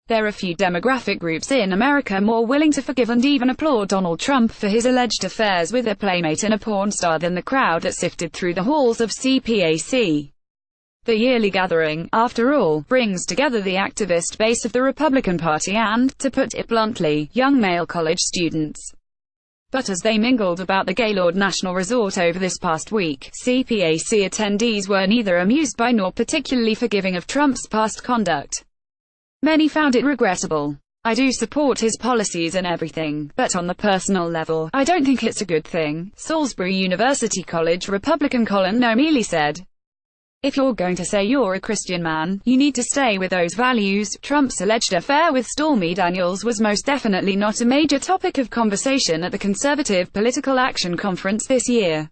There are few demographic groups in America more willing to forgive and even applaud Donald Trump for his alleged affairs with a playmate and a porn star than the crowd that sifted through the halls of cpac. The yearly gathering, after all, brings together the activist base of the Republican Party and, to put it bluntly, young male college students. But as they mingled about the Gaylord National Resort over this past week, cpac attendees were neither amused by nor particularly forgiving of Trump's past conduct. Many found it regrettable. "I do support his policies and everything, but on the personal level, I don't think it's a good thing," Salisbury University College Republican Colin Nomealy said. "If you're going to say you're a Christian man, you need to stay with those values." Trump's alleged affair with Stormy Daniels was most definitely not a major topic of conversation at the Conservative Political Action Conference this year.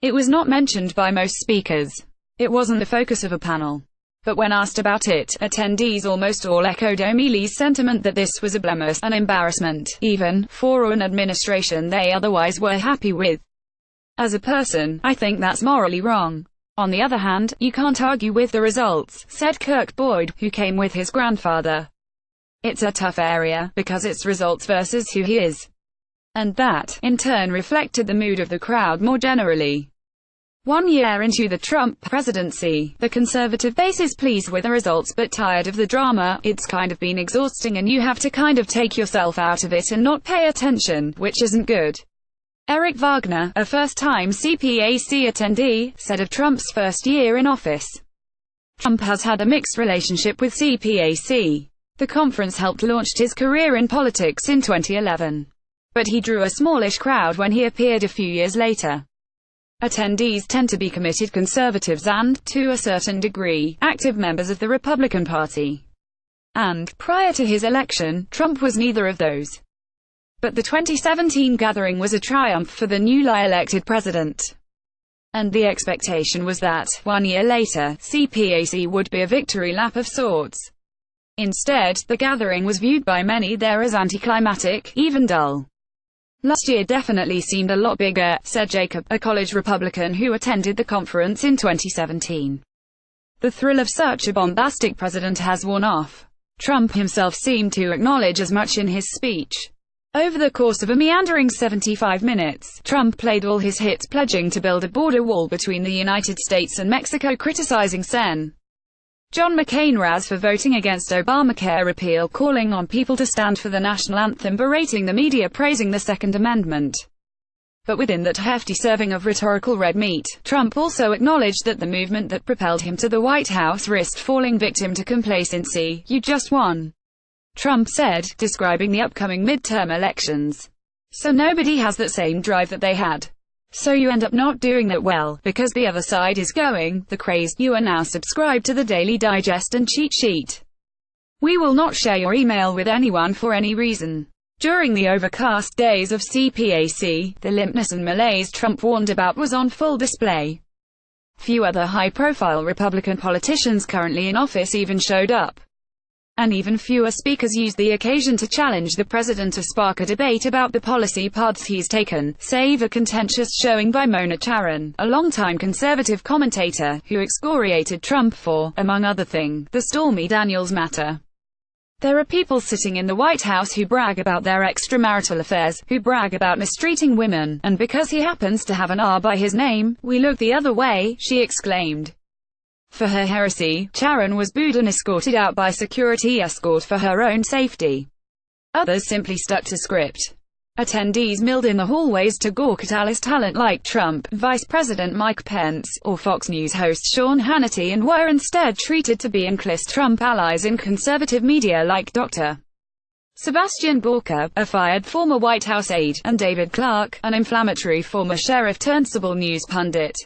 It was not mentioned by most speakers. It wasn't the focus of a panel. But when asked about it, attendees almost all echoed O'Mealy's sentiment that this was a blemish, an embarrassment, even, for an administration they otherwise were happy with. "As a person, I think that's morally wrong. On the other hand, you can't argue with the results," said Kirk Boyd, who came with his grandfather. "It's a tough area, because it's results versus who he is." And that, in turn, reflected the mood of the crowd more generally. 1 year into the Trump presidency, the conservative base is pleased with the results but tired of the drama. "It's kind of been exhausting and you have to kind of take yourself out of it and not pay attention, which isn't good." Eric Wagner, a first-time cpac attendee, said of Trump's first year in office, "Trump has had a mixed relationship with cpac. The conference helped launch his career in politics in 2011. But he drew a smallish crowd when he appeared a few years later. Attendees tend to be committed conservatives and, to a certain degree, active members of the Republican Party. And, prior to his election, Trump was neither of those. But the 2017 gathering was a triumph for the newly elected president. And the expectation was that, 1 year later, cpac would be a victory lap of sorts. Instead, the gathering was viewed by many there as anticlimactic, even dull. "Last year definitely seemed a lot bigger," said Jacob, a college Republican who attended the conference in 2017. "The thrill of such a bombastic president has worn off." Trump himself seemed to acknowledge as much in his speech. Over the course of a meandering 75 minutes, Trump played all his hits, pledging to build a border wall between the United States and Mexico, criticizing Sen. John McCain Raz for voting against Obamacare repeal, calling on people to stand for the national anthem, berating the media, praising the Second Amendment. But within that hefty serving of rhetorical red meat, Trump also acknowledged that the movement that propelled him to the White House risked falling victim to complacency. "You just won," Trump said, describing the upcoming midterm elections. "So nobody has that same drive that they had. So you end up not doing that well, because the other side is going, the craze. You are now subscribed to the Daily Digest and cheat sheet. We will not share your email with anyone for any reason." During the overcast days of cpac, the limpness and malaise Trump warned about was on full display. Few other high-profile Republican politicians currently in office even showed up. And even fewer speakers used the occasion to challenge the president or spark a debate about the policy paths he's taken, save a contentious showing by Mona Charen, a longtime conservative commentator, who excoriated Trump for, among other things, the Stormy Daniels matter. "There are people sitting in the White House who brag about their extramarital affairs, who brag about mistreating women, and because he happens to have an R by his name, we look the other way," she exclaimed. For her heresy, Charen was booed and escorted out by security escort for her own safety. Others simply stuck to script. Attendees milled in the hallways to gawk at Alice talent like Trump, Vice President Mike Pence, or Fox News host Sean Hannity, and were instead treated to be enclist Trump allies in conservative media like Dr. Sebastian Gorka, a fired former White House aide, and David Clark, an inflammatory former sheriff-turnstable news pundit.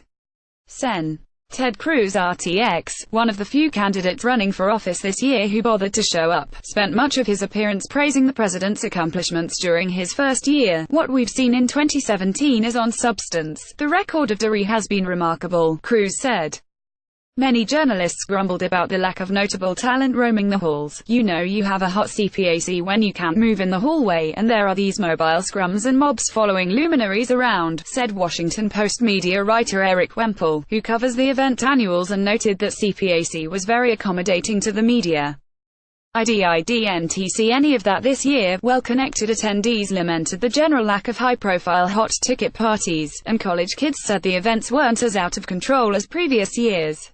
Sen. Ted Cruz RTX, one of the few candidates running for office this year who bothered to show up, spent much of his appearance praising the president's accomplishments during his first year. "What we've seen in 2017 is on substance. The record of Derry has been remarkable," Cruz said. Many journalists grumbled about the lack of notable talent roaming the halls. "You know you have a hot cpac when you can't move in the hallway, and there are these mobile scrums and mobs following luminaries around," said Washington Post media writer Eric Wemple, who covers the event annuals and noted that cpac was very accommodating to the media. didn't see any of that this year. Well-connected attendees lamented the general lack of high-profile hot-ticket parties, and college kids said the events weren't as out of control as previous years.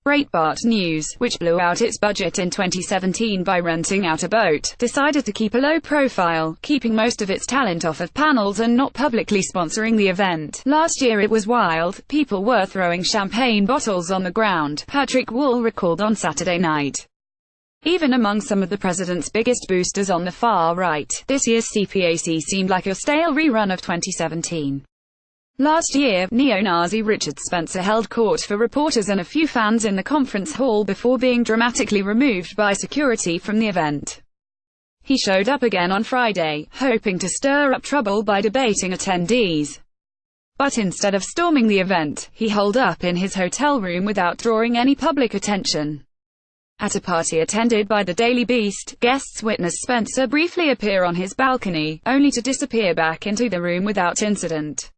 Breitbart News, which blew out its budget in 2017 by renting out a boat, decided to keep a low profile, keeping most of its talent off of panels and not publicly sponsoring the event. Last year it was wild. People were throwing champagne bottles on the ground, Patrick Wall recalled on Saturday night. Even among some of the president's biggest boosters on the far right, this year's cpac seemed like a stale rerun of 2017. Last year, neo-Nazi Richard Spencer held court for reporters and a few fans in the conference hall before being dramatically removed by security from the event. He showed up again on Friday, hoping to stir up trouble by debating attendees. But instead of storming the event, he holed up in his hotel room without drawing any public attention. At a party attended by the Daily Beast, guests witnessed Spencer briefly appear on his balcony, only to disappear back into the room without incident.